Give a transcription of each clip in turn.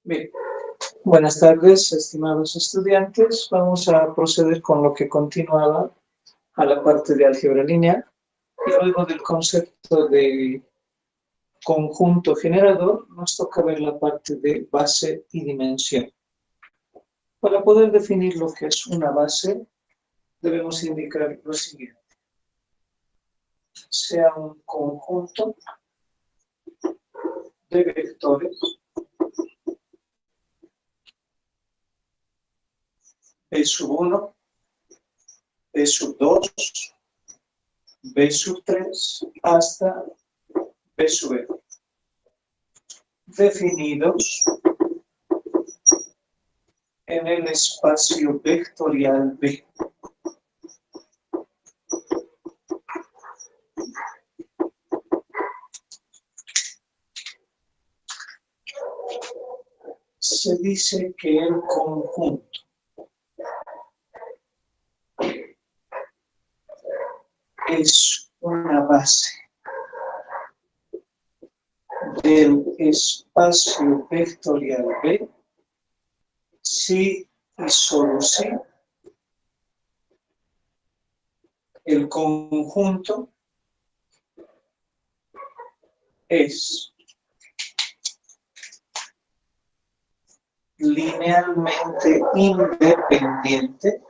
Bien, buenas tardes, estimados estudiantes. Vamos a proceder con lo que continuaba a la parte de álgebra lineal y luego del concepto de conjunto generador nos toca ver la parte de base y dimensión. Para poder definir lo que es una base, debemos indicar lo siguiente. Sea un conjunto de vectores B sub 1, B sub 2, B sub 3 hasta B sub n, definidos en el espacio vectorial B. Se dice que el conjunto es una base del espacio vectorial B si y solo si el conjunto es linealmente independiente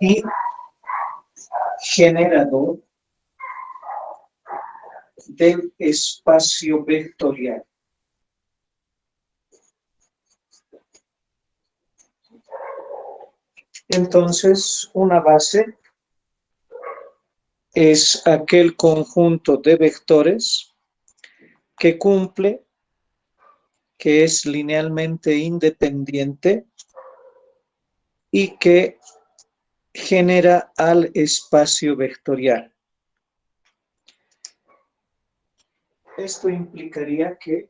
y generador del espacio vectorial. Entonces, una base es aquel conjunto de vectores que cumple, que es linealmente independiente y que genera al espacio vectorial. Esto implicaría que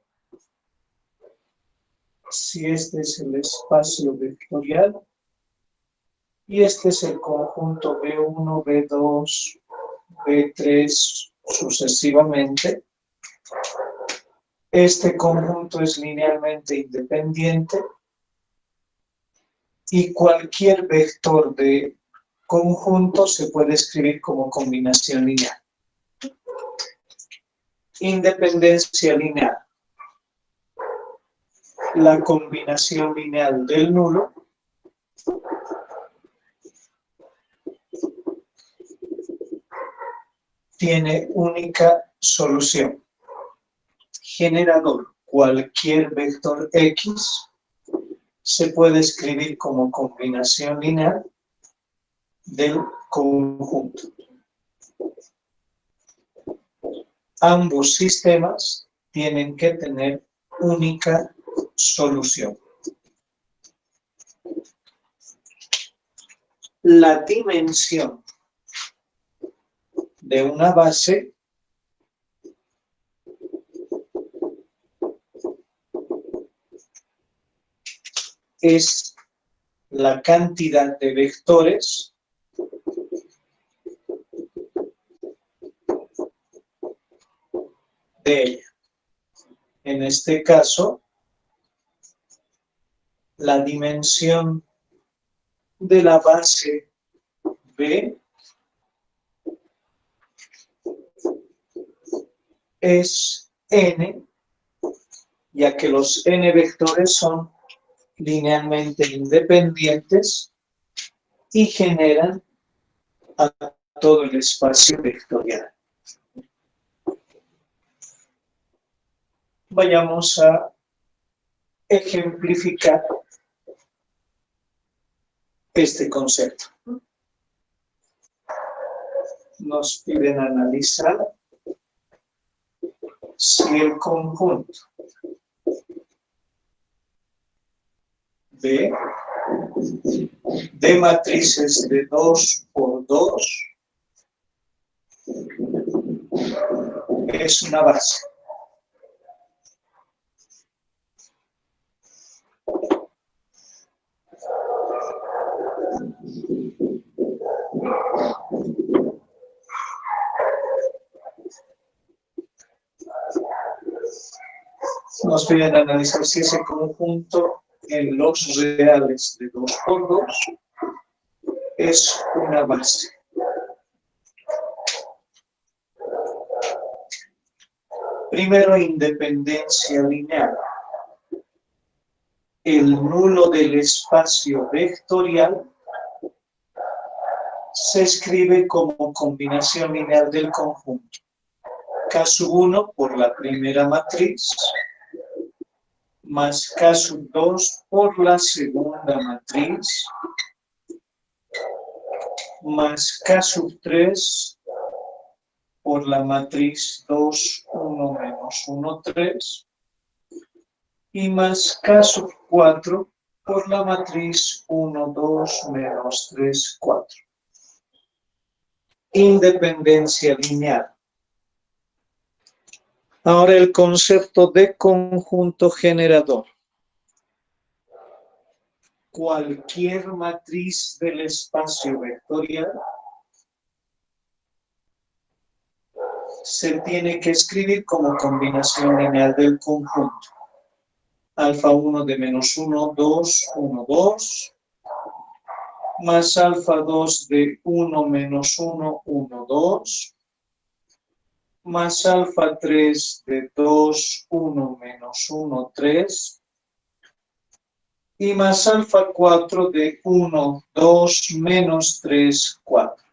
si este es el espacio vectorial y este es el conjunto B1, B2, B3 sucesivamente, este conjunto es linealmente independiente y cualquier vector de conjunto se puede escribir como combinación lineal. Independencia lineal. La combinación lineal del nulo tiene única solución. Generador, cualquier vector X se puede escribir como combinación lineal del conjunto. Ambos sistemas tienen que tener única solución. La dimensión de una base es la cantidad de vectores de ella. En este caso, la dimensión de la base B es n, ya que los n vectores son linealmente independientes y generan a todo el espacio vectorial. Vayamos a ejemplificar este concepto. Nos piden analizar si el conjunto B de matrices de 2 por 2 es una base. nos piden analizar si ese conjunto en los reales de 2 por 2 es una base. Primero, independencia lineal. El nulo del espacio vectorial se escribe como combinación lineal del conjunto. K1 por la primera matriz, más K2 por la segunda matriz, más K3 por la matriz 2, 1, menos 1, 3, y más K4 por la matriz 1, 2, menos 3, 4. Independencia lineal. Ahora el concepto de conjunto generador. Cualquier matriz del espacio vectorial se tiene que escribir como combinación lineal del conjunto. Alfa 1 de menos 1, 2, 1, 2, más alfa 2 de 1, menos 1, 1, 2, más alfa 3 de 2, 1, menos 1, 3, y más alfa 4 de 1, 2, menos 3, 4.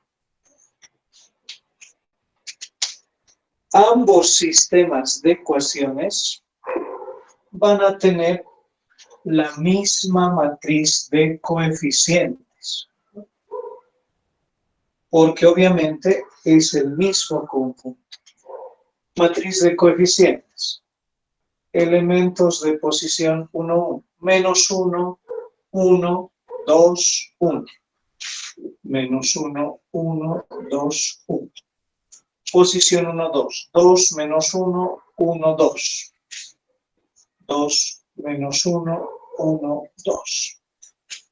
Ambos sistemas de ecuaciones van a tener la misma matriz de coeficientes, porque obviamente es el mismo conjunto. Matriz de coeficientes. Elementos de posición 1, 1. Menos 1, 1, 2, 1. Menos 1, 1, 2, 1. Posición 1, 2. 2 menos 1, 1, 2. 2 menos 1, 1, 2.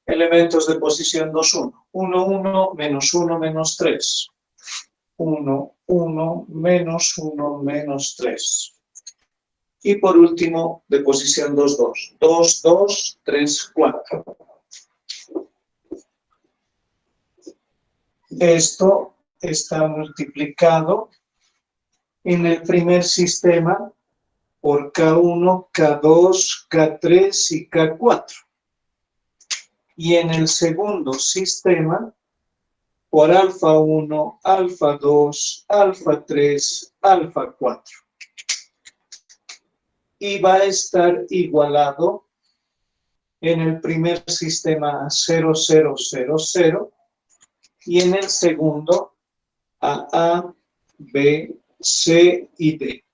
Elementos de posición 2, 1. 1, 1, menos 1, menos 3. 1, 1, menos 1, menos 3. Y por último, de posición 2, 2. 2, 2, 3, 4. Esto está multiplicado en el primer sistema por K1, K2, K3 y K4. Y en el segundo sistema por alfa 1, alfa 2, alfa 3, alfa 4. Y va a estar igualado en el primer sistema a 0, 0, 0, 0 y en el segundo a, B, C y D.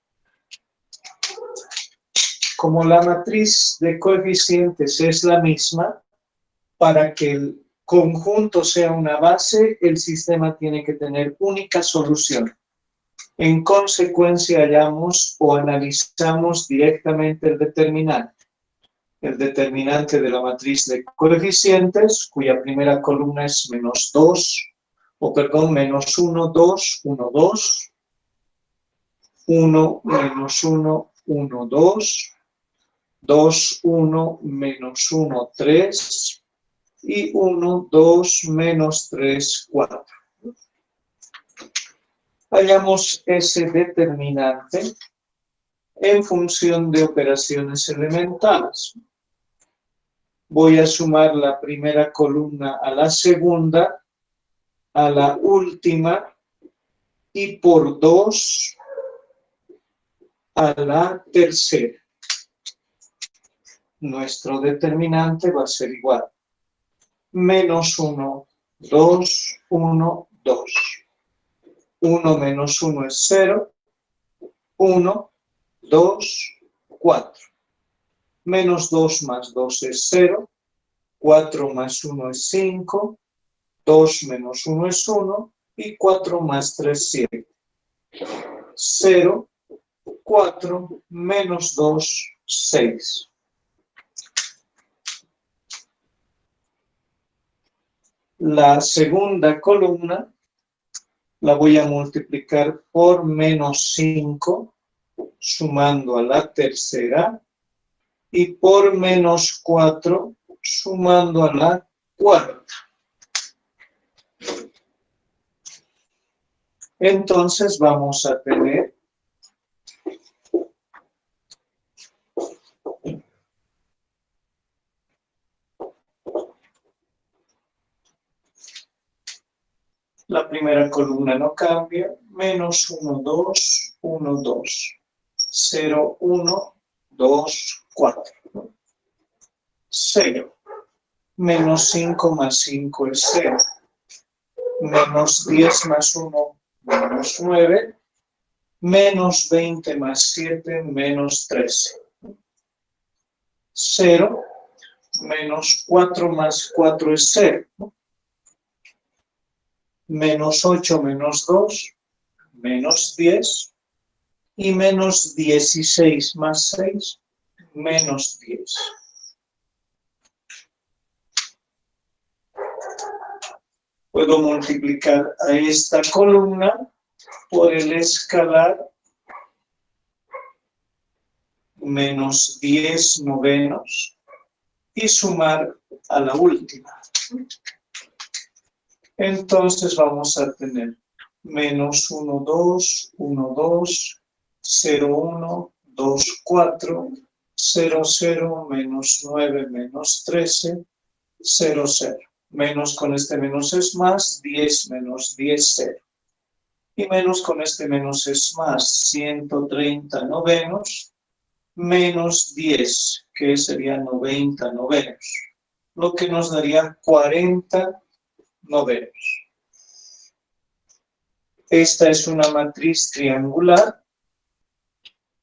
Como la matriz de coeficientes es la misma, para que el conjunto sea una base, el sistema tiene que tener única solución. En consecuencia, hallamos o analizamos directamente el determinante. El determinante de la matriz de coeficientes, cuya primera columna es menos 2, menos 1, 2, 1, 2, 1, menos 1, 1, 2, 2, 1, menos 1, 3, y 1, 2, menos 3, 4. Hallamos ese determinante en función de operaciones elementales. Voy a sumar la primera columna a la segunda, a la última, y por 2 a la tercera. Nuestro determinante va a ser igual. Menos 1, 2, 1, 2. 1 menos 1 es 0. 1, 2, 4. Menos 2 más 2 es 0. 4 más 1 es 5. 2 menos 1 es 1. Y 4 más 3, 7. 0, 4, menos 2, 6. La segunda columna la voy a multiplicar por menos 5, sumando a la tercera, y por menos 4 sumando a la cuarta. Entonces vamos a tener la primera columna no cambia, menos 1, 2, 1, 2, 0, 1, 2, 4, 0, menos 5 más 5 es 0, menos 10 más 1, menos 9, menos 20 más 7, menos 13, 0, menos 4 más 4 es 0, menos 8 menos 2, menos 10, y menos 16 más 6, menos 10. Puedo multiplicar a esta columna por el escalar menos 10 novenos y sumar a la última. Entonces vamos a tener menos 1, 2, 1, 2, 0, 1, 2, 4, 0, 0, menos 9, menos 13, 0, 0. Menos con este menos es más, 10 menos 10, 0. Y menos con este menos es más, 130 novenos, menos 10, que sería 90 novenos, lo que nos daría 40 novenos. Esta es una matriz triangular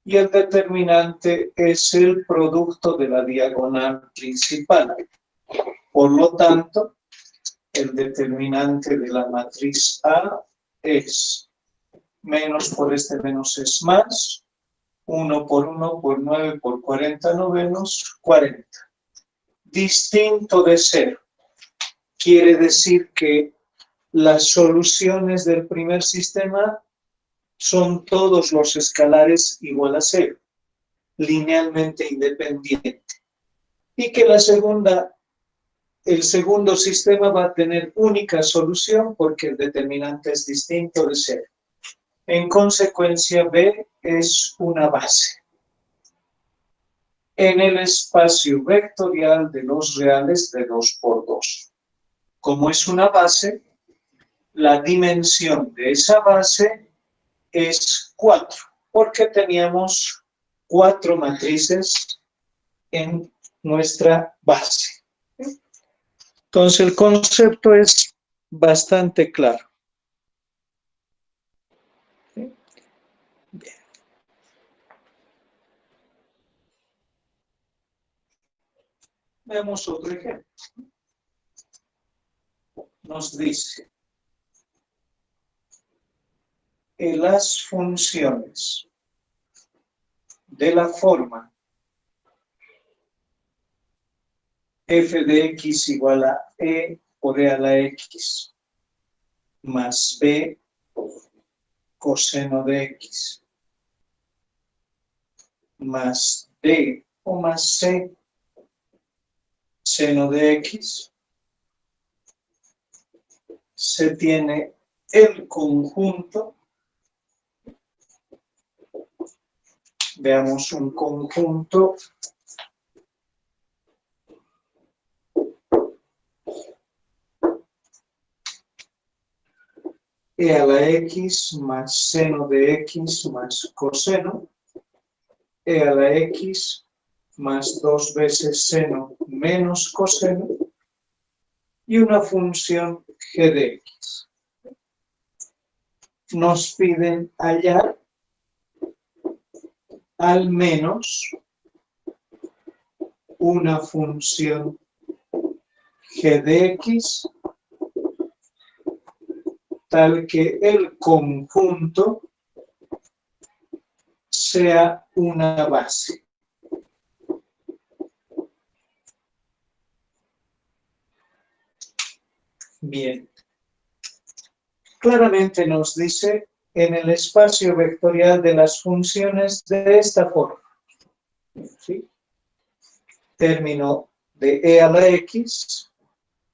y el determinante es el producto de la diagonal principal. Por lo tanto, el determinante de la matriz A es menos por este menos es más, 1 por 1 por 9 por 40 novenos, 40. Distinto de 0. Quiere decir que las soluciones del primer sistema son todos los escalares igual a 0, linealmente independiente. Y que el segundo sistema va a tener única solución porque el determinante es distinto de 0. En consecuencia, B es una base en el espacio vectorial de los reales de 2 por 2. Como es una base, la dimensión de esa base es 4, porque teníamos 4 matrices en nuestra base. Entonces el concepto es bastante claro. Bien. Veamos otro ejemplo. Nos dice que las funciones de la forma f de x igual a e por e a la x más b coseno de x más d o más c seno de x, se tiene el conjunto. Veamos un conjunto e a la x más seno de x más coseno, e a la x más 2 veces seno menos coseno, y una función g de x. Nos piden hallar al menos una función g de x tal que el conjunto sea una base. Bien. Claramente nos dice en el espacio vectorial de las funciones de esta forma. ¿Sí? término de e a la x,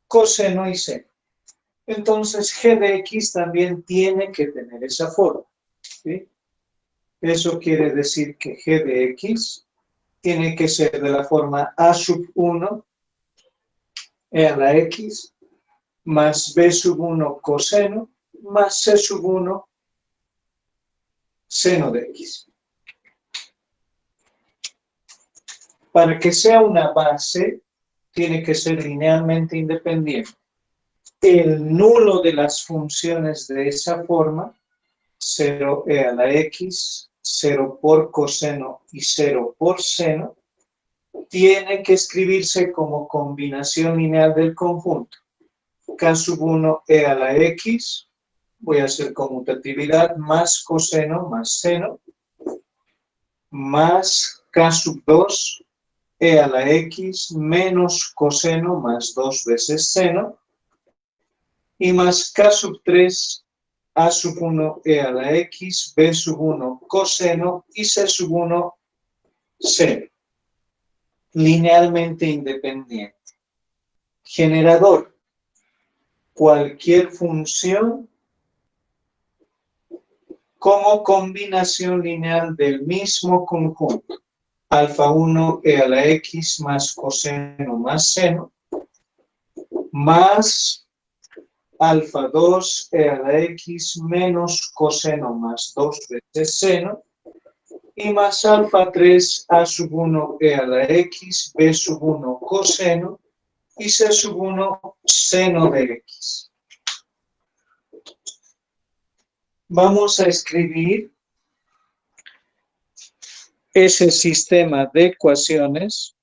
coseno y seno. Entonces, g de x también tiene que tener esa forma, ¿sí? Eso quiere decir que g de x tiene que ser de la forma a sub 1 e a la x más b sub 1 coseno más c sub 1 seno de x. Para que sea una base, tiene que ser linealmente independiente. El nulo de las funciones de esa forma, 0e a la x, 0 por coseno y 0 por seno, tiene que escribirse como combinación lineal del conjunto. K sub 1 e a la x, voy a hacer conmutatividad, más coseno más seno, más K sub 2 e a la x menos coseno más 2 veces seno, y más K sub 3 a sub 1 e a la x, b sub 1 coseno y c sub 1 seno. Linealmente independiente. Generador. Cualquier función como combinación lineal del mismo conjunto. Alfa 1 e a la x más coseno más seno, más alfa 2 e a la x menos coseno más 2 veces seno, y más alfa 3 a sub 1 e a la x, b sub 1 coseno, y c sub 1 seno de x. Vamos a escribir ese sistema de ecuaciones,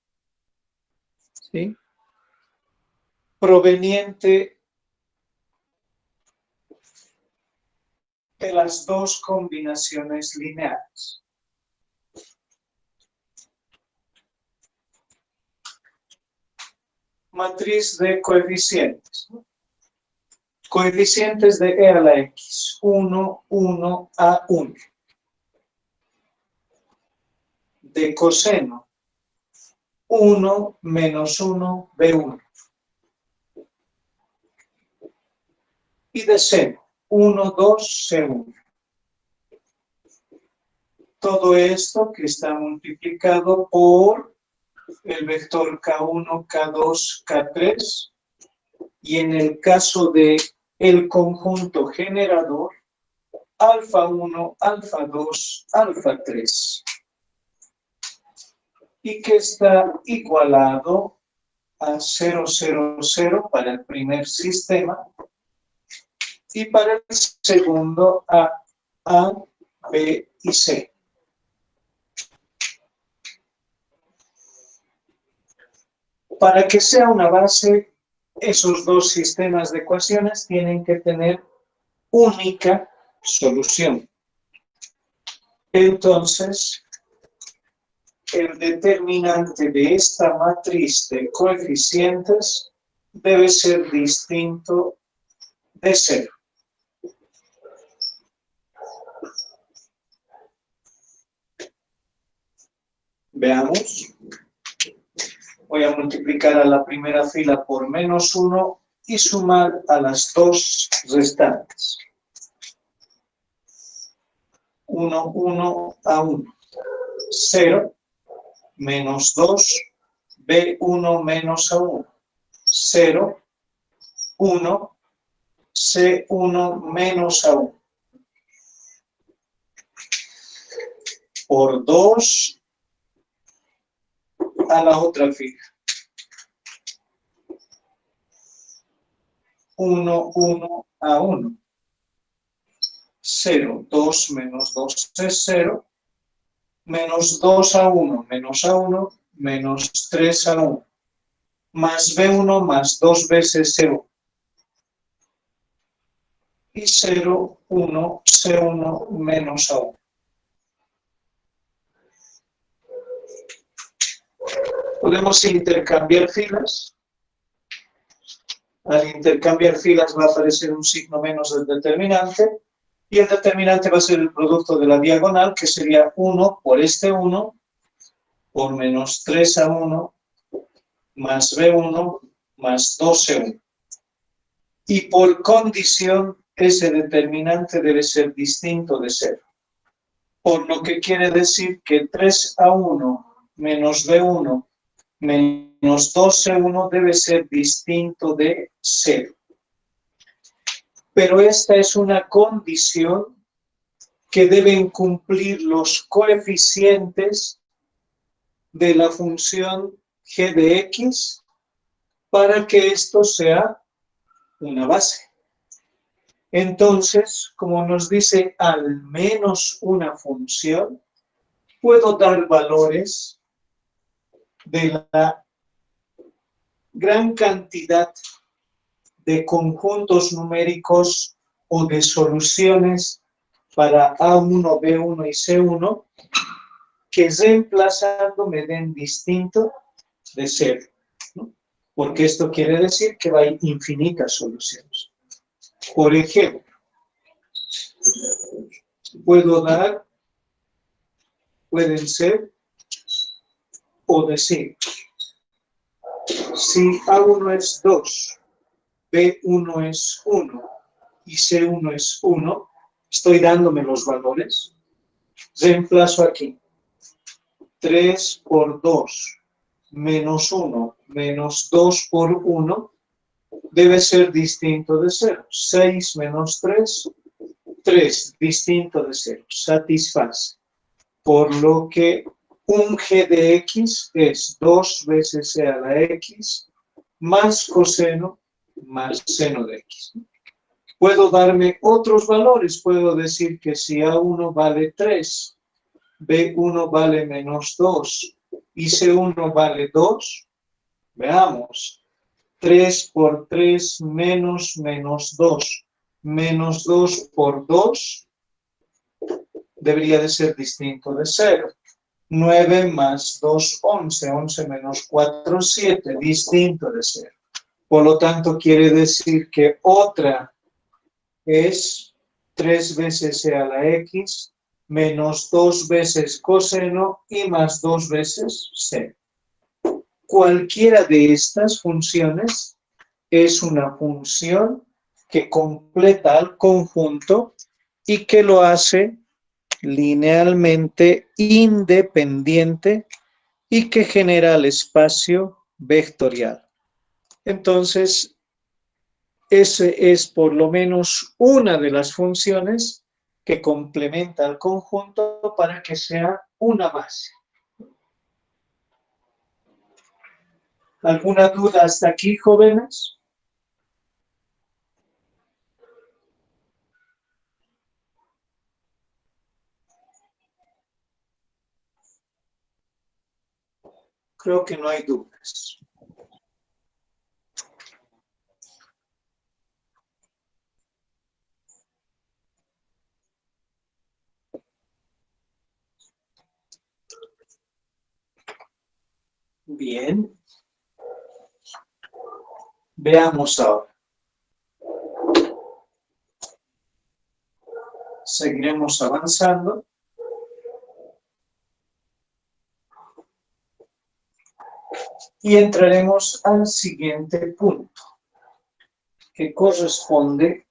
¿sí?, proveniente de las dos combinaciones lineales. Matriz de coeficientes. Coeficientes de e a la x. 1, 1, a 1. De coseno. 1 menos 1, b1. Y de seno. 1, 2, c1. Todo esto que está multiplicado por el vector K1, K2, K3, y en el caso de el conjunto generador, alfa 1, alfa 2, alfa 3, y que está igualado a 0, 0, 0 para el primer sistema, y para el segundo a B y C. Para que sea una base, esos dos sistemas de ecuaciones tienen que tener única solución. Entonces, el determinante de esta matriz de coeficientes debe ser distinto de 0. Veamos. Voy a multiplicar a la primera fila por menos 1 y sumar a las dos restantes. 1, 1, a 1. 0, menos 2, b1 menos a1. 0, 1, c1 menos a1. Por 2 a la otra fila. 1, 1, a 1. 0, 2 menos 2 es 0. Menos 2 a 1, menos a 1, menos 3 a 1. Más b1 más 2 veces c1. Y 0, 1, c1 menos a1. Podemos intercambiar filas. Al intercambiar filas va a aparecer un signo menos del determinante, y el determinante va a ser el producto de la diagonal, que sería 1 por este 1, por menos 3 a 1, más B1 más 2C1. Y por condición, ese determinante debe ser distinto de 0. Por lo que quiere decir que 3A1 menos B1 menos 2C1 debe ser distinto de 0. Pero esta es una condición que deben cumplir los coeficientes de la función g de x para que esto sea una base. Entonces, como nos dice al menos una función, puedo dar valores de la gran cantidad de conjuntos numéricos o de soluciones para A1, B1 y C1 que reemplazando me den distinto de 0, ¿no? Porque esto quiere decir que hay infinitas soluciones. Por ejemplo, pueden ser o decir, si A1 es 2, B1 es 1 y C1 es 1, estoy dándome los valores, reemplazo aquí 3 por 2 menos 1 menos 2 por 1 debe ser distinto de 0. 6 menos 3, 3 distinto de 0, satisface. Por lo que un g de x es 2 veces c a la x más coseno más seno de x. Puedo darme otros valores, puedo decir que si A1 vale 3, B1 vale menos 2 y C1 vale 2, veamos, 3 por 3 menos 2, menos 2 por 2, debería de ser distinto de 0. 9 más 2, 11, 11 menos 4, 7, distinto de 0. Por lo tanto, quiere decir que otra es 3 veces c a la x menos 2 veces coseno y más 2 veces seno. Cualquiera de estas funciones es una función que completa al conjunto y que lo hace linealmente independiente y que genera el espacio vectorial. Entonces, ese es por lo menos una de las funciones que complementa al conjunto para que sea una base. ¿Alguna duda hasta aquí, jóvenes? Creo que no hay dudas. Bien. Veamos ahora. Seguiremos avanzando. Y entraremos al siguiente punto, que corresponde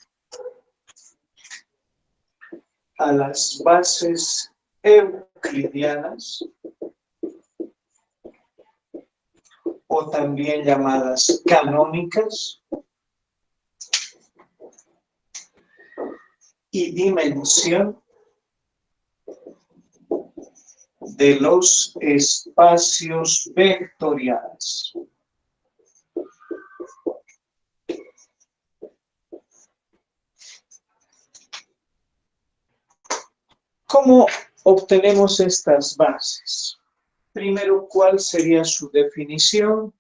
a las bases euclidianas, o también llamadas canónicas, y dimensión de los espacios vectoriales. ¿Cómo obtenemos estas bases? Primero, ¿cuál sería su definición?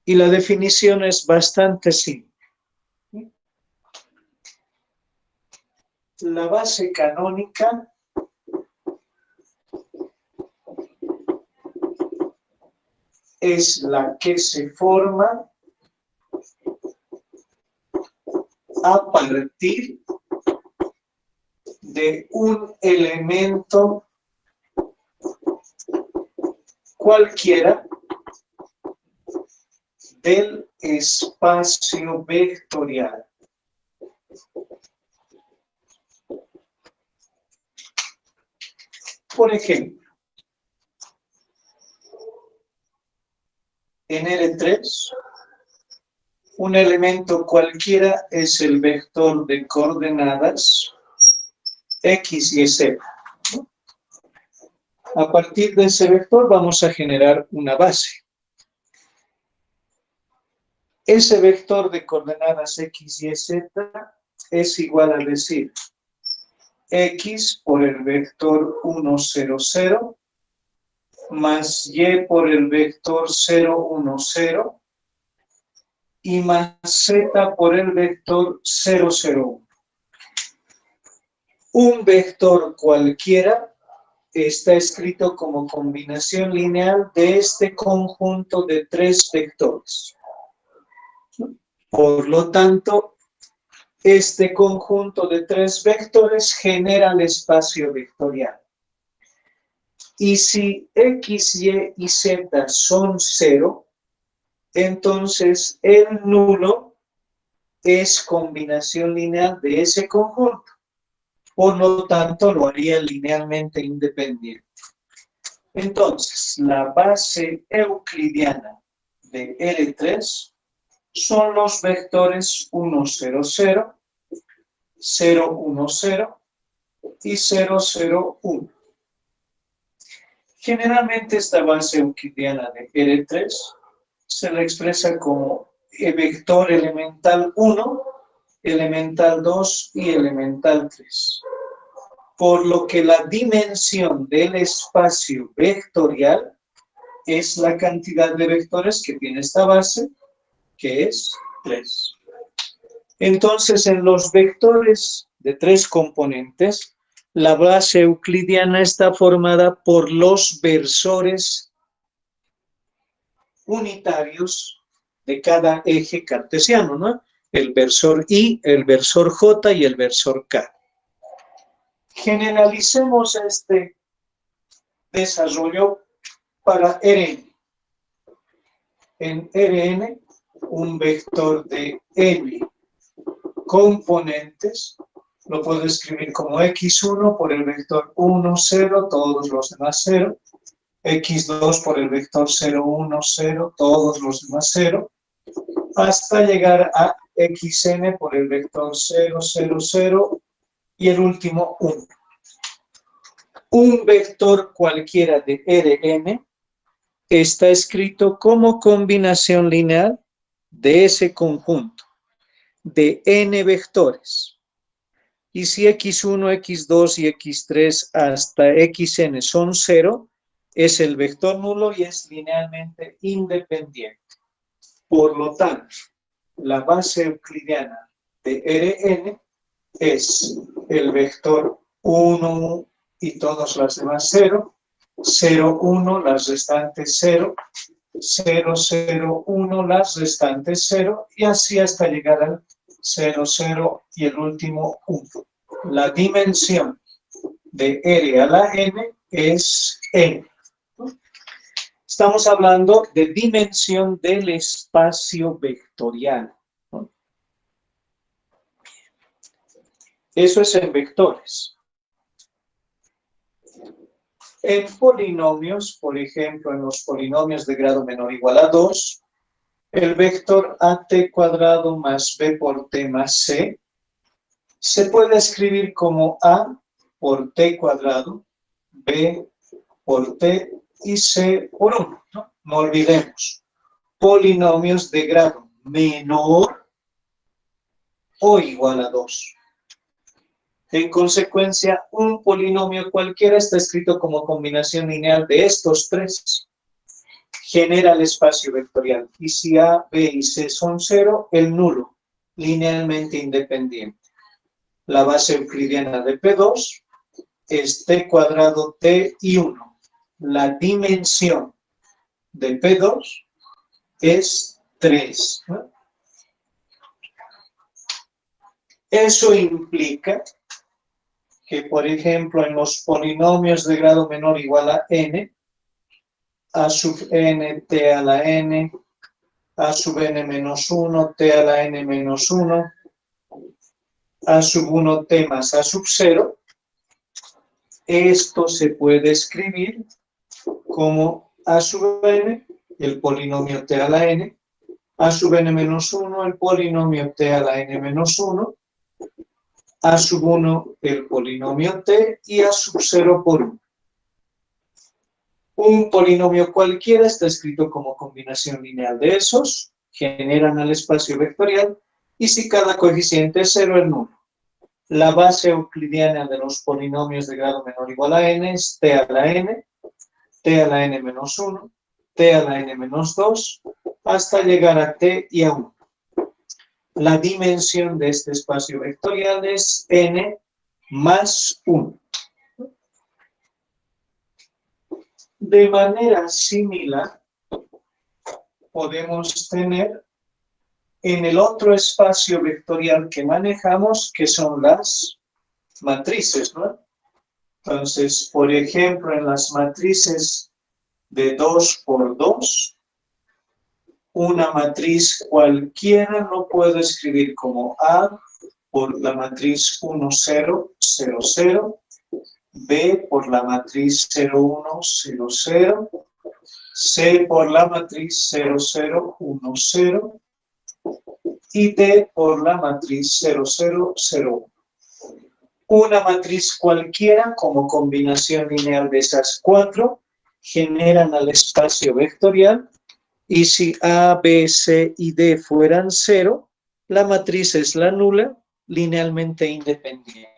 Y la definición es bastante simple. La base canónica es la que se forma a partir de un elemento cualquiera del espacio vectorial. Por ejemplo, en R3, un elemento cualquiera es el vector de coordenadas X y Z. A partir de ese vector vamos a generar una base. Ese vector de coordenadas X y Z es igual a decir X por el vector 1, 0, 0 más Y por el vector 0, 1, 0 y más Z por el vector 0, 0, 1. Un vector cualquiera está escrito como combinación lineal de este conjunto de tres vectores. Por lo tanto, este conjunto de tres vectores genera el espacio vectorial. Y si X, Y y Z son 0, entonces el nulo es combinación lineal de ese conjunto. Por lo tanto, lo haría linealmente independiente. Entonces, la base euclidiana de R3 son los vectores 1, 0, 0, 0, 1, 0 y 0, 0, 1. Generalmente esta base euclidiana de R3 se la expresa como vector elemental 1, elemental 2 y elemental 3. Por lo que la dimensión del espacio vectorial es la cantidad de vectores que tiene esta base, que es 3. Entonces, en los vectores de 3 componentes, la base euclidiana está formada por los versores unitarios de cada eje cartesiano, ¿no? El versor I, el versor J y el versor K. Generalicemos este desarrollo para Rn. En Rn, un vector de n componentes lo puedo escribir como x1 por el vector 1, 0, todos los demás 0, x2 por el vector 0, 1, 0, todos los demás 0, hasta llegar a xn por el vector 0, 0, 0 y el último 1. Un vector cualquiera de Rn está escrito como combinación lineal de ese conjunto de n vectores. Y si x1, x2 y x3 hasta xn son 0, es el vector nulo y es linealmente independiente. Por lo tanto, la base euclidiana de Rn es el vector 1 y todas las demás 0, 0, 1, las restantes 0, 0, 0, 1, las restantes 0, y así hasta llegar al 0, 0 y el último 1. La dimensión de R a la n es n. Estamos hablando de dimensión del espacio vectorial, ¿no? Eso es en vectores. En polinomios, por ejemplo, en los polinomios de grado menor o igual a 2, el vector at cuadrado más b por t más c se puede escribir como a por t cuadrado, b por t y c por 1. No olvidemos, polinomios de grado menor o igual a 2. En consecuencia, un polinomio cualquiera está escrito como combinación lineal de estos tres. Genera el espacio vectorial. Y si A, B y C son 0, el nulo, linealmente independiente. La base euclidiana de P2 es t cuadrado t y 1. La dimensión de P2 es 3. ¿No? Eso implica que, por ejemplo, en los polinomios de grado menor o igual a n, a sub n, t a la n, a sub n menos 1, t a la n menos 1, a sub 1, t más a sub 0. Esto se puede escribir como a sub n, el polinomio t a la n, a sub n menos 1, el polinomio t a la n menos 1, a sub 1, el polinomio t, y a sub 0 por 1. Un polinomio cualquiera está escrito como combinación lineal de esos, generan al espacio vectorial, y si cada coeficiente es 0, es nulo. La base euclidiana de los polinomios de grado menor o igual a n es t a la n, t a la n menos 1, t a la n menos 2, hasta llegar a t y a 1. La dimensión de este espacio vectorial es n más 1. De manera similar, podemos tener en el otro espacio vectorial que manejamos, que son las matrices, ¿no? Entonces, por ejemplo, en las matrices de 2 por 2, una matriz cualquiera lo puedo escribir como A por la matriz 1, 0, 0, 0, B por la matriz 0, 1, 0, 0, C por la matriz 0, 0, 1, 0, y D por la matriz 0, 0, 0, 1. Una matriz cualquiera como combinación lineal de esas cuatro generan al espacio vectorial, y si A, B, C y D fueran 0, la matriz es la nula, linealmente independiente.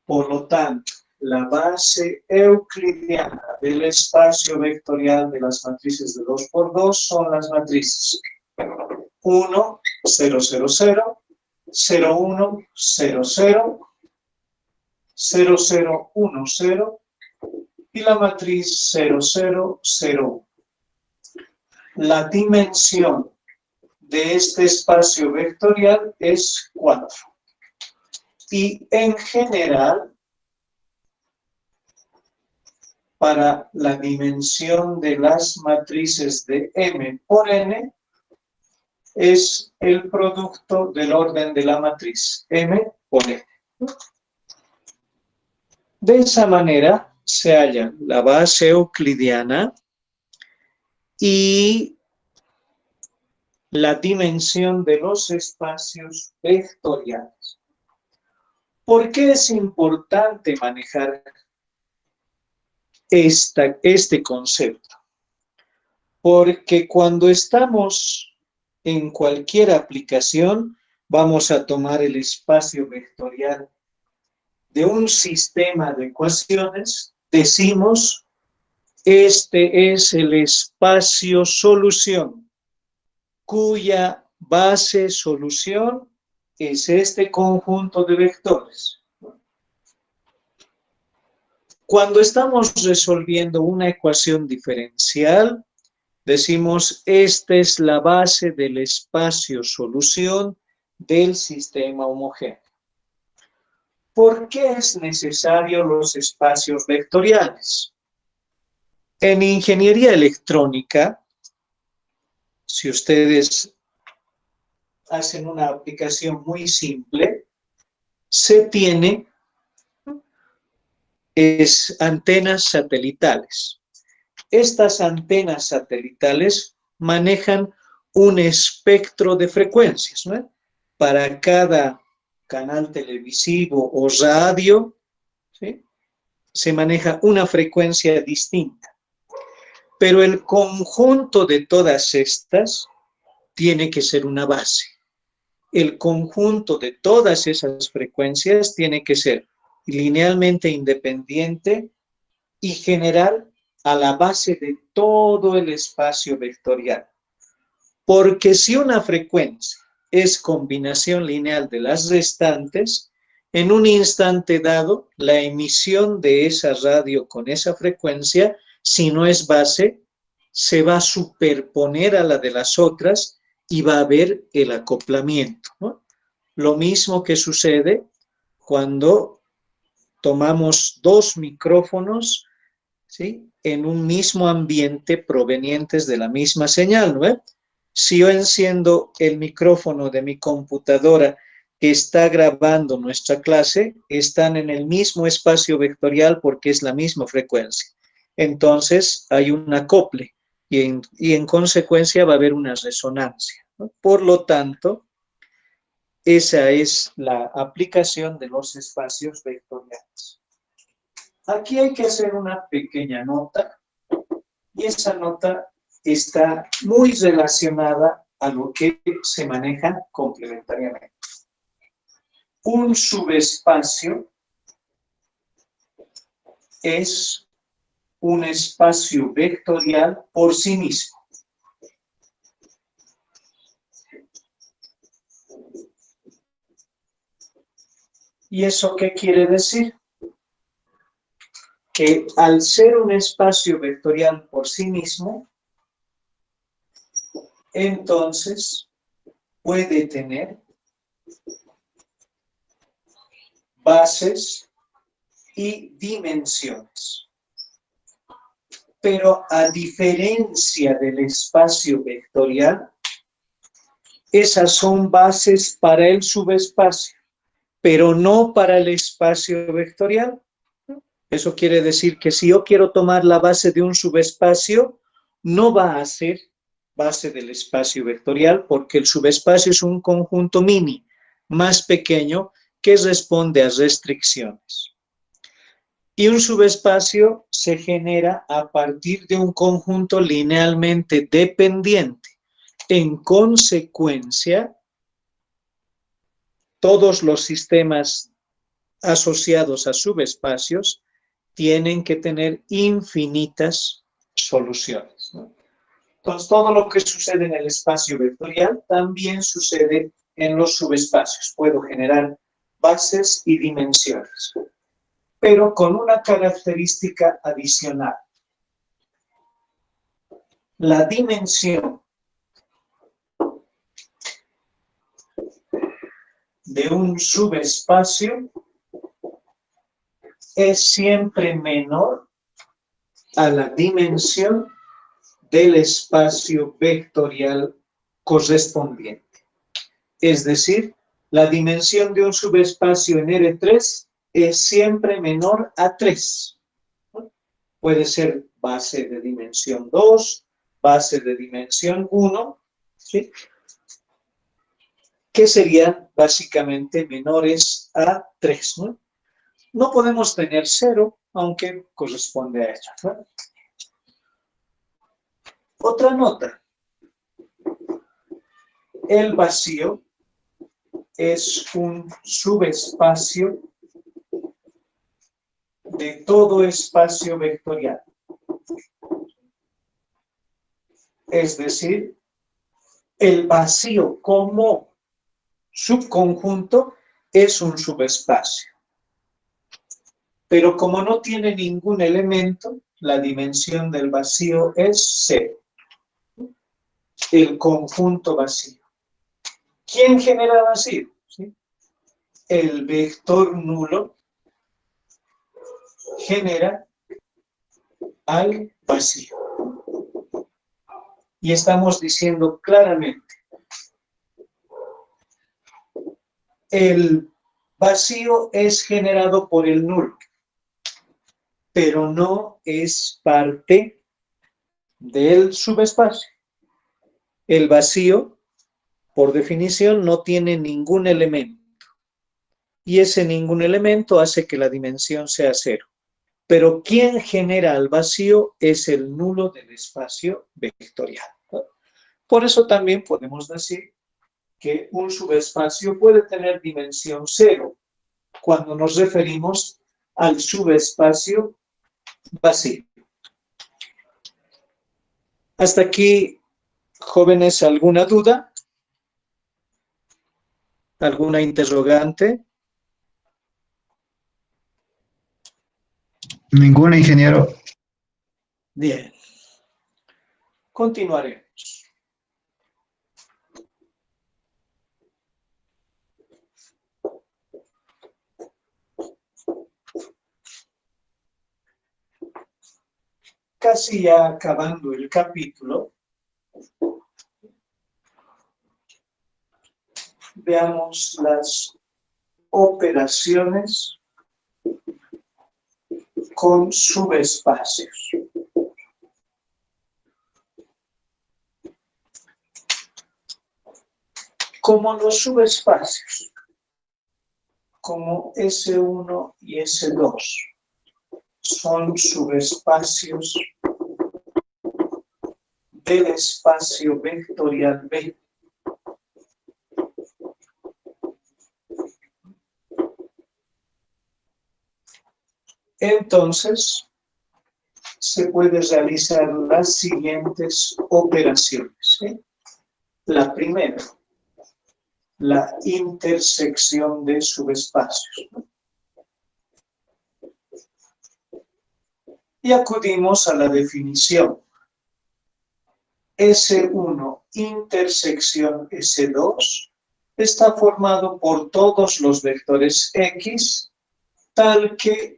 Por lo tanto, la base euclidiana del espacio vectorial de las matrices de 2 por 2 son las matrices 1, 0, 0, 0, 0, 1, 0, 0, 0, 0, 1, 0 y la matriz 0, 0, 0, 1. La dimensión de este espacio vectorial es 4. Y en general, para la dimensión de las matrices de M por N, es el producto del orden de la matriz M por N. De esa manera se halla la base euclidiana y la dimensión de los espacios vectoriales. ¿Por qué es importante manejar este concepto? Porque cuando estamos en cualquier aplicación, vamos a tomar el espacio vectorial de un sistema de ecuaciones, decimos, este es el espacio solución, cuya base solución es este conjunto de vectores. Cuando estamos resolviendo una ecuación diferencial, decimos, esta es la base del espacio solución del sistema homogéneo. ¿Por qué es necesario los espacios vectoriales? En ingeniería electrónica, si ustedes hacen una aplicación muy simple, se tiene antenas satelitales. Estas antenas satelitales manejan un espectro de frecuencias, ¿no? Para cada canal televisivo o radio, ¿sí?, se maneja una frecuencia distinta. Pero el conjunto de todas estas tiene que ser una base. El conjunto de todas esas frecuencias tiene que ser linealmente independiente y generar a la base de todo el espacio vectorial. Porque si una frecuencia es combinación lineal de las restantes, en un instante dado, la emisión de esa radio con esa frecuencia, si no es base, se va a superponer a la de las otras y va a haber el acoplamiento, ¿no? Lo mismo que sucede cuando tomamos dos micrófonos, ¿sí?, en un mismo ambiente provenientes de la misma señal, ¿no? Si yo enciendo el micrófono de mi computadora que está grabando nuestra clase, están en el mismo espacio vectorial porque es la misma frecuencia. Entonces hay un acople y en consecuencia va a haber una resonancia, ¿no? Por lo tanto, esa es la aplicación de los espacios vectoriales. Aquí hay que hacer una pequeña nota y esa nota está muy relacionada a lo que se maneja complementariamente. Un subespacio es un espacio vectorial por sí mismo. ¿Y eso qué quiere decir? Que al ser un espacio vectorial por sí mismo, entonces puede tener bases y dimensiones. Pero a diferencia del espacio vectorial, esas son bases para el subespacio, pero no para el espacio vectorial. Eso quiere decir que si yo quiero tomar la base de un subespacio, no va a ser base del espacio vectorial, porque el subespacio es un conjunto mini, más pequeño, que responde a restricciones. Y un subespacio se genera a partir de un conjunto linealmente dependiente. En consecuencia, todos los sistemas asociados a subespacios tienen que tener infinitas soluciones, ¿no? Entonces, todo lo que sucede en el espacio vectorial también sucede en los subespacios. Puedo generar bases y dimensiones, pero con una característica adicional. La dimensión de un subespacio es siempre menor a la dimensión del espacio vectorial correspondiente. Es decir, la dimensión de un subespacio en R3 es siempre menor a 3. Puede ser base de dimensión 2, base de dimensión 1, ¿sí? Que serían básicamente menores a 3, ¿no? No podemos tener 0, aunque corresponde a ella, ¿no? Otra nota. El vacío es un subespacio de todo espacio vectorial. Es decir, el vacío como subconjunto es un subespacio. Pero como no tiene ningún elemento, la dimensión del vacío es 0. El conjunto vacío. ¿Quién genera vacío? ¿Sí? El vector nulo genera al vacío. Y estamos diciendo claramente, el vacío es generado por el nulo, pero no es parte del subespacio. El vacío, por definición, no tiene ningún elemento. Y ese ningún elemento hace que la dimensión sea 0. Pero quien genera el vacío es el nulo del espacio vectorial. Por eso también podemos decir que un subespacio puede tener dimensión 0 cuando nos referimos al subespacio vacío. Hasta aquí, jóvenes, ¿alguna duda? ¿Alguna interrogante? Ninguna, ingeniero. Bien. Continuaremos. Casi ya acabando el capítulo, veamos las operaciones con subespacios. Como los subespacios, como S1 y S2, son subespacios del espacio vectorial B. Entonces, se pueden realizar las siguientes operaciones, ¿sí? La primera, la intersección de subespacios. Y acudimos a la definición. S1 intersección S2 está formado por todos los vectores X, tal que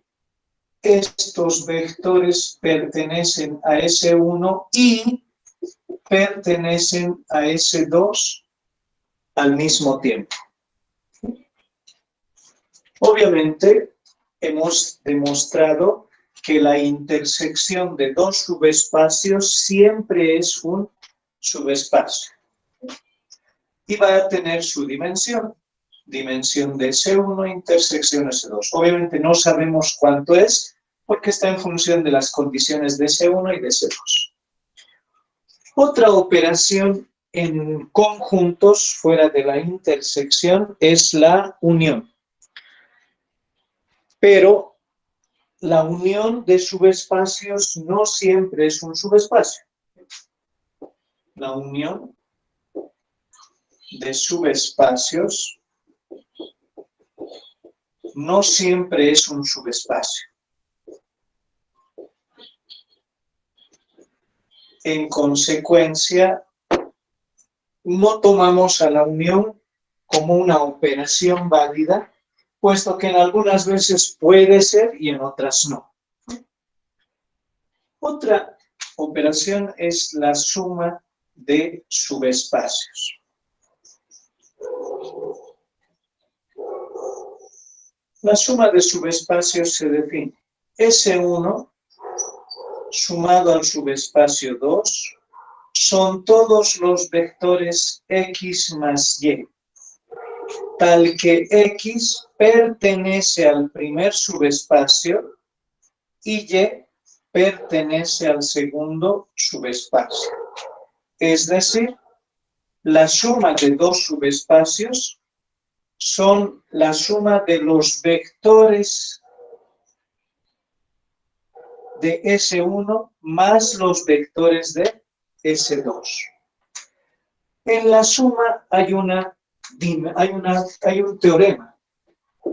estos vectores pertenecen a S1 y pertenecen a S2 al mismo tiempo. Obviamente, hemos demostrado que la intersección de dos subespacios siempre es un subespacio. Y va a tener su dimensión. Dimensión de S1, intersección S2. Obviamente no sabemos cuánto es, porque está en función de las condiciones de S1 y de S2. Otra operación en conjuntos fuera de la intersección es la unión. Pero la unión de subespacios no siempre es un subespacio. La unión de subespacios no siempre es un subespacio. En consecuencia, no tomamos a la unión como una operación válida, puesto que en algunas veces puede ser y en otras no. Otra operación es la suma de subespacios. La suma de subespacios se define S1 sumado al subespacio 2 son todos los vectores X más Y, tal que X pertenece al primer subespacio y Y pertenece al segundo subespacio. Es decir, la suma de dos subespacios son la suma de los vectores de S1 más los vectores de S2. En la suma hay un teorema.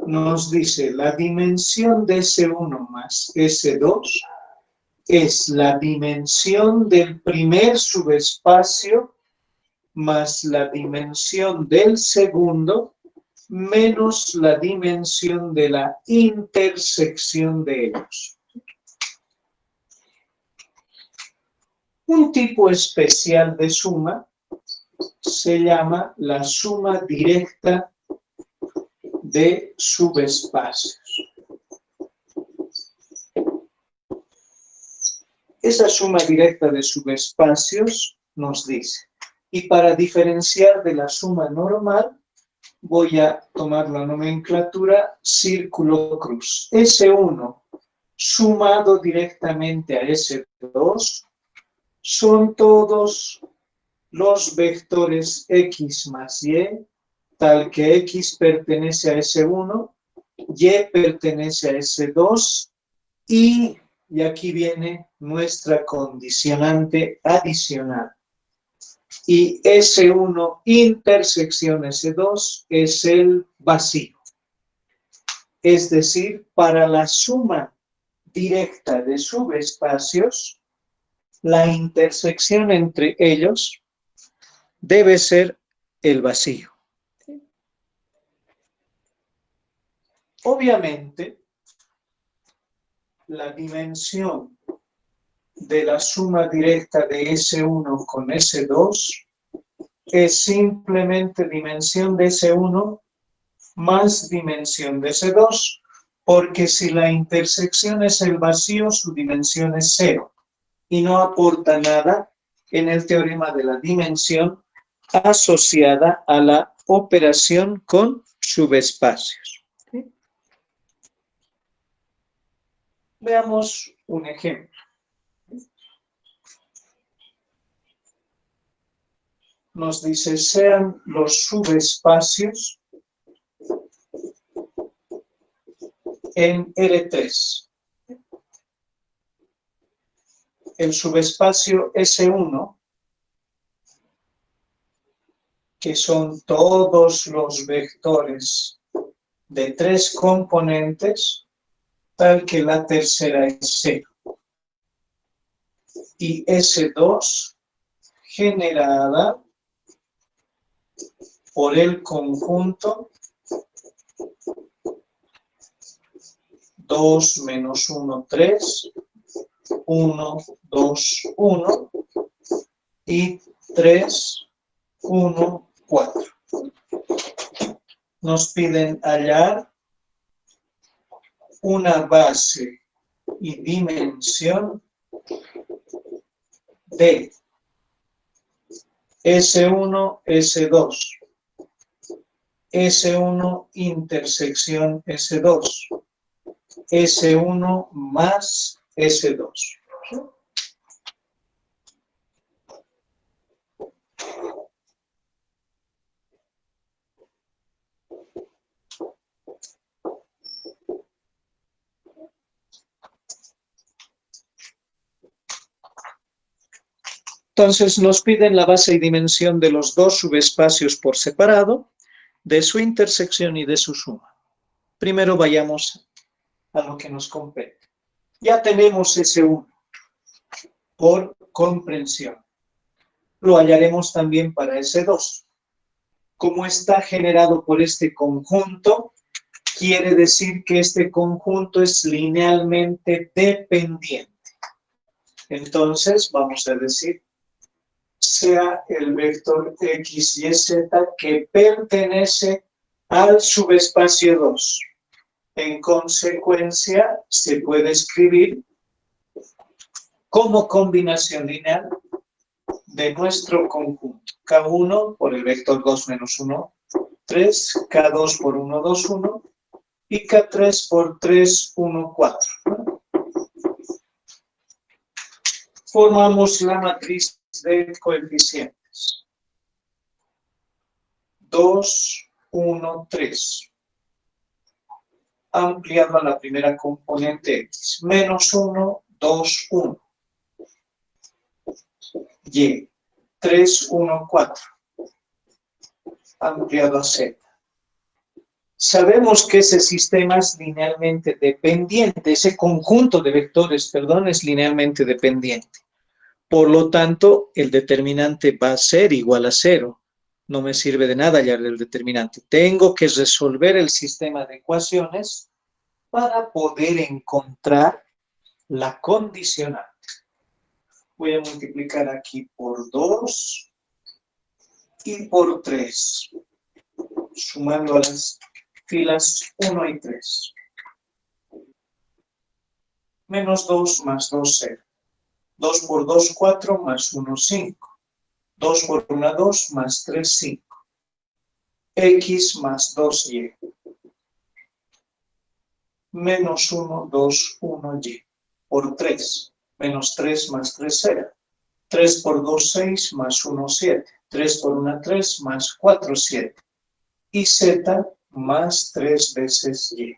Nos dice la dimensión de S1 más S2 es la dimensión del primer subespacio más la dimensión del segundo menos la dimensión de la intersección de ellos. Un tipo especial de suma se llama la suma directa de subespacios. Esa suma directa de subespacios nos dice, y para diferenciar de la suma normal, voy a tomar la nomenclatura círculo cruz. S1 sumado directamente a S2 son todos los vectores X más Y, tal que X pertenece a S1, Y pertenece a S2 y aquí viene nuestra condicionante adicional. Y S1 intersección S2 es el vacío. Es decir, para la suma directa de subespacios, la intersección entre ellos debe ser el vacío. Obviamente, la dimensión de la suma directa de S1 con S2 es simplemente dimensión de S1 más dimensión de S2, porque si la intersección es el vacío, su dimensión es 0 y no aporta nada en el teorema de la dimensión asociada a la operación con subespacios. ¿Sí? Veamos un ejemplo. Nos dice, sean los subespacios en R3. El subespacio S1, que son todos los vectores de 3 componentes, tal que la tercera es 0. Y S2 generada por el conjunto 2, menos 1, 3, 1, 2, 1 y 3, 1, 4. Nos piden hallar una base y dimensión de S1, S2, S1 intersección S2, S1 más S2. Entonces nos piden la base y dimensión de los dos subespacios por separado, de su intersección y de su suma. Primero vayamos a lo que nos compete. Ya tenemos S1 por comprensión. Lo hallaremos también para S2. Como está generado por este conjunto, quiere decir que este conjunto es linealmente dependiente. Entonces vamos a decir sea el vector X y Z que pertenece al subespacio 2. En consecuencia, se puede escribir como combinación lineal de nuestro conjunto. K1 por el vector 2 menos 1, 3, K2 por 1, 2, 1 y K3 por 3, 1, 4. Formamos la matriz de coeficientes. 2, 1, 3. Ampliado a la primera componente X. Menos 1, 2, 1. Y. 3, 1, 4. Ampliado a Z. Sabemos que ese sistema es linealmente dependiente. Ese conjunto de vectores, perdón, es linealmente dependiente. Por lo tanto, el determinante va a ser igual a 0. No me sirve de nada hallar el determinante. Tengo que resolver el sistema de ecuaciones para poder encontrar la condicionante. Voy a multiplicar aquí por 2 y por 3, sumando a las filas 1 y 3. Menos 2 más 2, 0. 2 por 2, 4, más 1, 5. 2 por 1, 2, más 3, 5. X más 2y. Menos 1, 2, 1y. Por 3. Menos 3 más 3, 0. 3 por 2, 6, más 1, 7. 3 por 1, 3, más 4, 7. Y z más 3 veces y.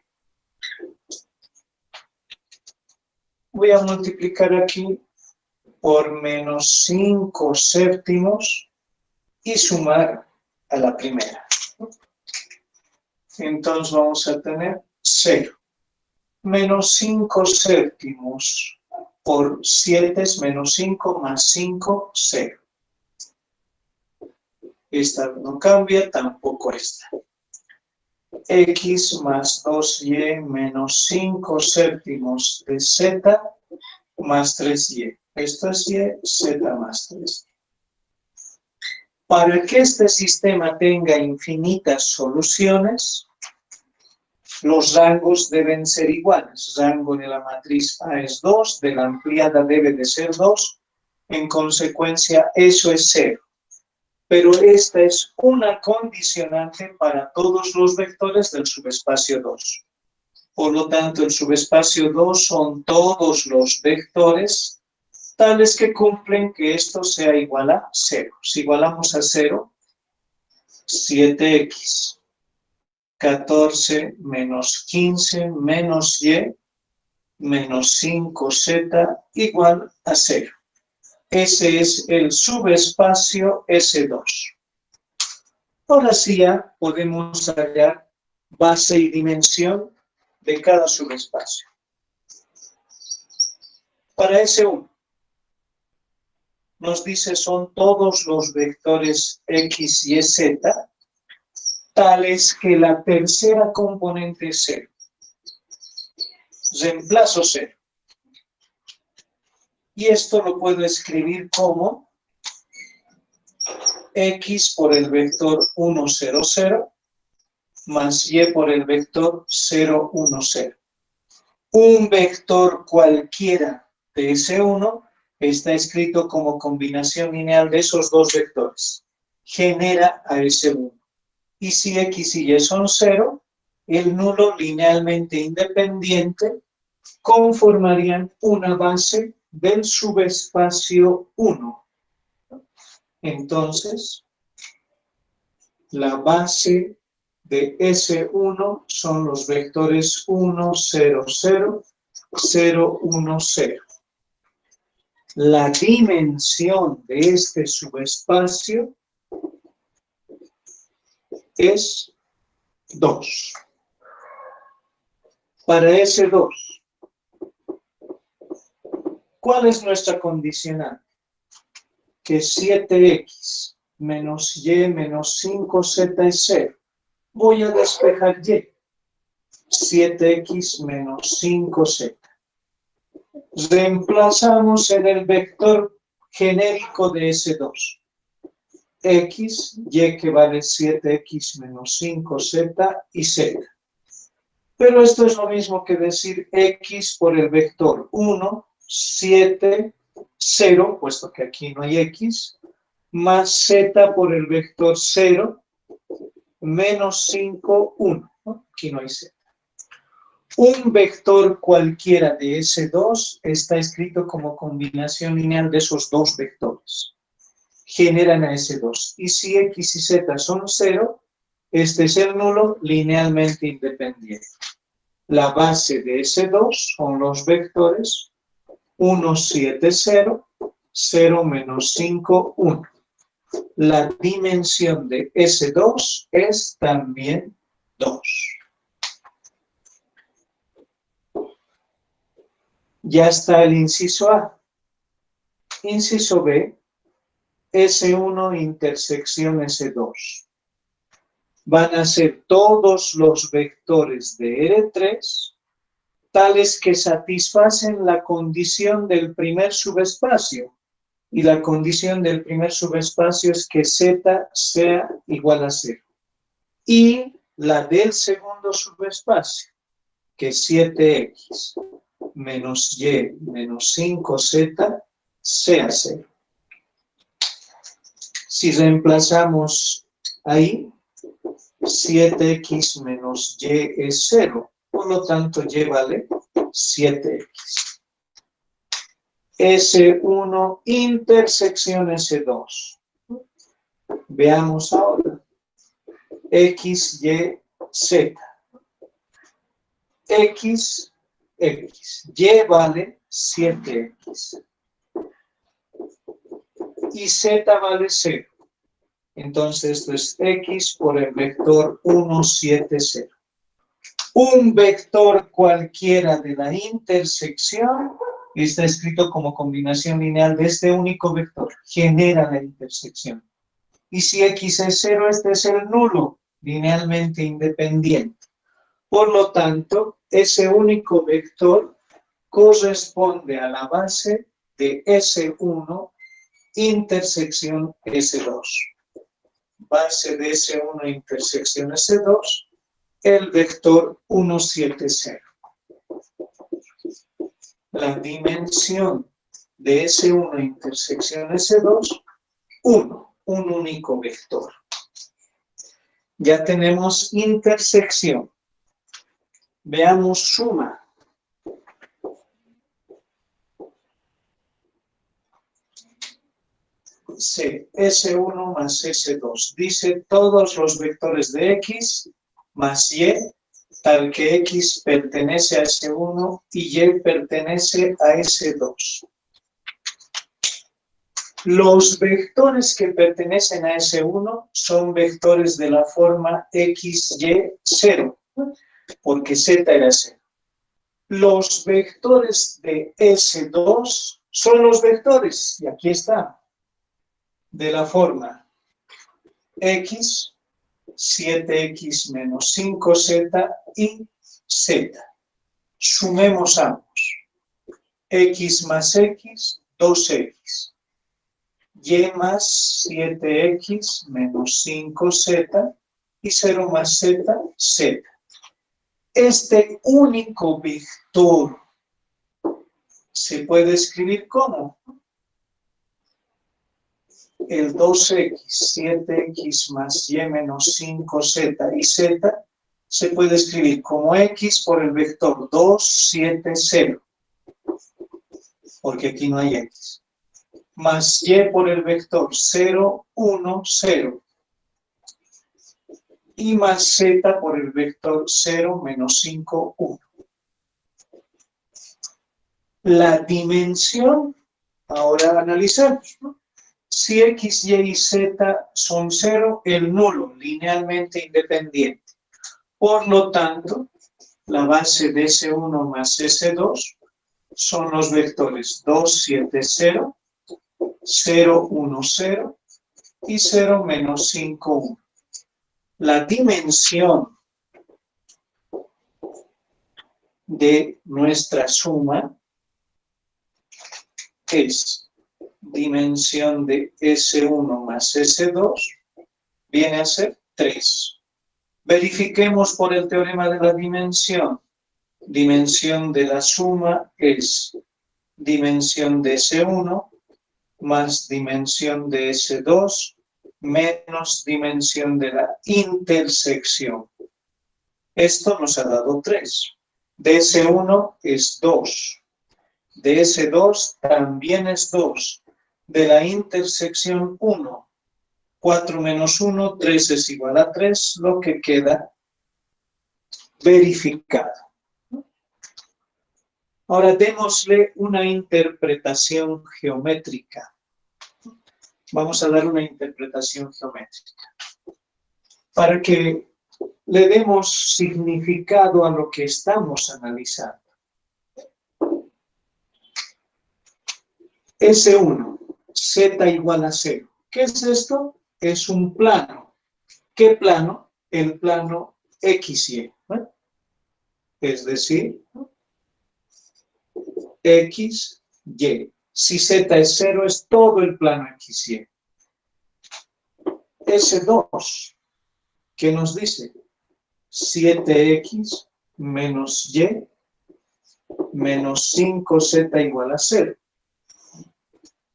Voy a multiplicar aquí por menos 5 séptimos y sumar a la primera. Entonces vamos a tener 0. Menos 5 séptimos por 7 es menos 5 más 5, 0. Esta no cambia, tampoco esta. X más 2y menos 5 séptimos de z más 3y. Esto es y, z más 3. Para que este sistema tenga infinitas soluciones, los rangos deben ser iguales. Rango de la matriz A es 2, de la ampliada debe de ser 2, en consecuencia eso es 0. Pero esta es una condicionante para todos los vectores del subespacio 2. Por lo tanto, el subespacio 2 son todos los vectores tales que cumplen que esto sea igual a 0. Si igualamos a 0, 7x, 14 menos 15 menos y menos 5z igual a 0. Ese es el subespacio S2. Ahora sí ya podemos hallar base y dimensión de cada subespacio. Para S1, nos dice son todos los vectores X, Y, Z, tales que la tercera componente es 0. Reemplazo 0. Y esto lo puedo escribir como X por el vector 1, 0, 0, más Y por el vector 0, 1, 0. Un vector cualquiera de S1 está escrito como combinación lineal de esos dos vectores. Genera a S1. Y si X y Y son 0, el nulo linealmente independiente conformarían una base del subespacio 1. Entonces, la base de S1 son los vectores 1, 0, 0, 0, 1, 0. La dimensión de este subespacio es 2. Para S2, ¿cuál es nuestra condicional? Que 7x menos y menos 5z es 0. Voy a despejar y. 7x menos 5z. Reemplazamos en el vector genérico de S2. X, Y que vale 7x menos 5z y z. Pero esto es lo mismo que decir X por el vector 1, 7, 0, puesto que aquí no hay X, más Z por el vector 0, menos 5, 1. ¿No? Aquí no hay Z. Un vector cualquiera de S2 está escrito como combinación lineal de esos dos vectores. Generan a S2. Y si X y Z son 0, este es el nulo linealmente independiente. La base de S2 son los vectores 1, 7, 0, 0, menos 5, 1. La dimensión de S2 es también 2. Ya está el inciso A. Inciso B, S1 intersección S2. Van a ser todos los vectores de R3 tales que satisfacen la condición del primer subespacio. Y la condición del primer subespacio es que Z sea igual a 0. Y la del segundo subespacio, que 7x menos y menos 5z sea 0. Si reemplazamos ahí, 7x menos y es 0, por lo tanto y vale 7x. S1 intersección S2. Veamos ahora. X, Y, Z. X, X. Y vale 7x. Y Z vale 0. Entonces esto es X por el vector 1, 7, 0. Un vector cualquiera de la intersección está escrito como combinación lineal de este único vector. Genera la intersección. Y si X es 0, este es el nulo, linealmente independiente. Por lo tanto, ese único vector corresponde a la base de S1 intersección S2. base de S1 intersección S2, el vector 1, 7, 0. La dimensión de S1 intersección S2, 1, un único vector. Ya tenemos intersección. Veamos suma. C, S1 más S2. Dice todos los vectores de X más Y, tal que X pertenece a S1 y Y pertenece a S2. Los vectores que pertenecen a S1 son vectores de la forma X, Y, 0, porque Z era 0. Los vectores de S2 son los vectores, y aquí está, de la forma X, 7X menos 5Z y Z. Sumemos ambos. X más X, 2X. Y más 7X menos 5Z y 0 más Z, Z. Este único vector se puede escribir como el 2X, 7X más Y menos 5Z y Z se puede escribir como X por el vector 2, 7, 0, porque aquí no hay X, más Y por el vector 0, 1, 0, y más Z por el vector 0, menos 5, 1. La dimensión, ahora analizamos, ¿no? Si X, Y y Z son 0, el nulo, linealmente independiente. Por lo tanto, la base de S1 más S2 son los vectores 2, 7, 0, 0, 1, 0 y 0, menos 5, 1. La dimensión de nuestra suma es dimensión de S1 más S2, viene a ser 3. Verifiquemos por el teorema de la dimensión. Dimensión de la suma es dimensión de S1 más dimensión de S2 menos dimensión de la intersección. Esto nos ha dado 3. De S1 es 2. De S2 también es 2. De la intersección 1. 4 menos 1, 3 es igual a 3, lo que queda verificado. Ahora démosle una interpretación geométrica. Vamos a dar una interpretación geométrica para que le demos significado a lo que estamos analizando. S1, Z igual a 0. ¿Qué es esto? Es un plano. ¿Qué plano? El plano XY. ¿No? Es decir, X, Y. Si Z es 0, es todo el plano XY. S2, ¿qué nos dice? 7X menos Y menos 5Z igual a 0.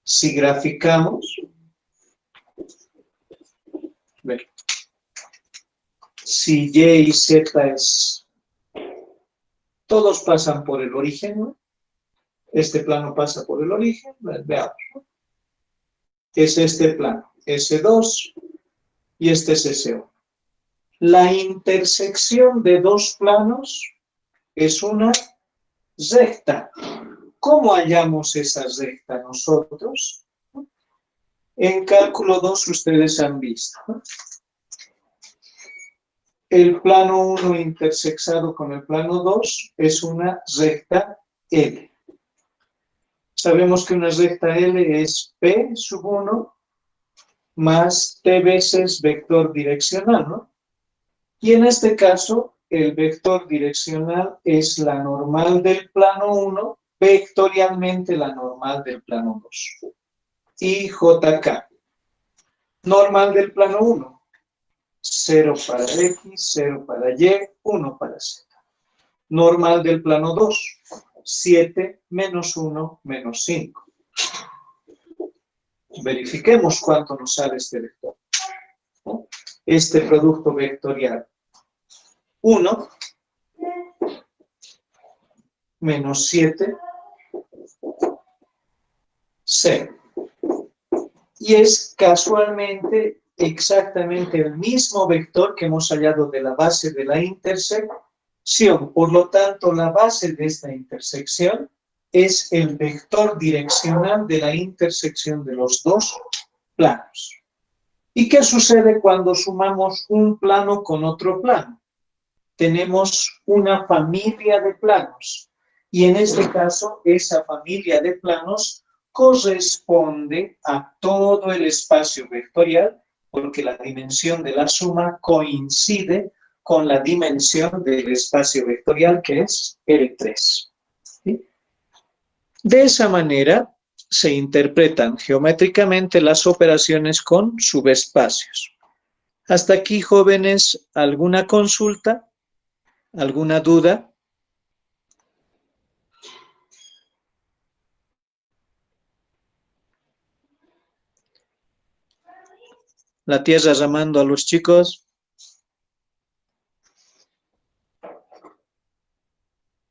Si graficamos, si Y y Z es, todos pasan por el origen, ¿no? Este plano pasa por el origen, veamos. Es este plano, S2, y este es S1. La intersección de dos planos es una recta. ¿Cómo hallamos esa recta nosotros? En cálculo 2 ustedes han visto, ¿no? El plano 1 intersectado con el plano 2 es una recta L. Sabemos que una recta L es P sub 1 más T veces vector direccional, ¿no? Y en este caso, el vector direccional es la normal del plano 1, vectorialmente la normal del plano 2. Y JK. Normal del plano 1, 0 para X, 0 para Y, 1 para Z. Normal del plano 2, 7 menos 1 menos 5. Verifiquemos cuánto nos sale este vector. Este producto vectorial. 1 menos 7, 0. Y es casualmente exactamente el mismo vector que hemos hallado de la base de la intersección. Por lo tanto, la base de esta intersección es el vector direccional de la intersección de los dos planos. ¿Y qué sucede cuando sumamos un plano con otro plano? Tenemos una familia de planos. Y en este caso, esa familia de planos corresponde a todo el espacio vectorial, porque la dimensión de la suma coincide con la dimensión del espacio vectorial, que es L3. ¿Sí? De esa manera se interpretan geométricamente las operaciones con subespacios. Hasta aquí, jóvenes, ¿alguna consulta? ¿Alguna duda? La tierra llamando a los chicos.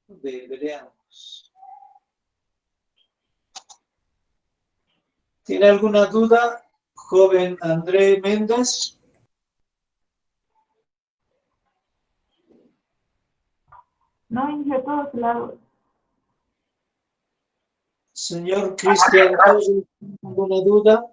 Veamos. ¿Tiene alguna duda, joven André Méndez? No, Inge, todo claro. Señor Cristian, ¿alguna duda?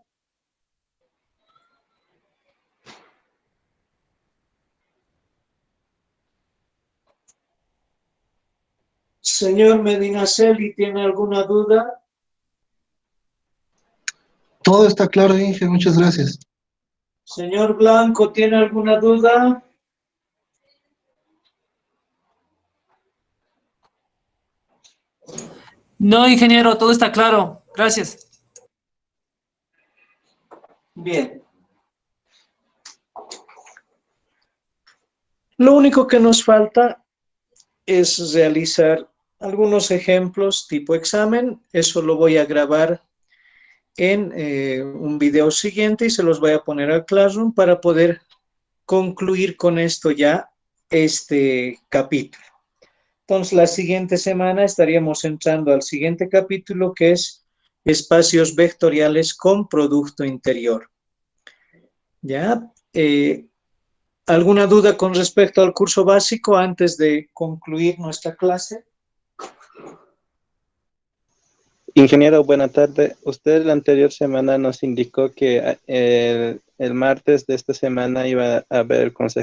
Señor Medinaceli, ¿tiene alguna duda? Todo está claro, Inge, muchas gracias. Señor Blanco, ¿tiene alguna duda? No, ingeniero, todo está claro. Gracias. Bien. Lo único que nos falta es realizar algunos ejemplos tipo examen. Eso lo voy a grabar en un video siguiente y se los voy a poner al Classroom para poder concluir con esto ya este capítulo. Entonces, la siguiente semana estaríamos entrando al siguiente capítulo, que es espacios vectoriales con producto interior. ¿Ya? ¿Alguna duda con respecto al curso básico antes de concluir nuestra clase? Ingeniero, buena tarde. Usted la anterior semana nos indicó que el martes de esta semana iba a haber consejo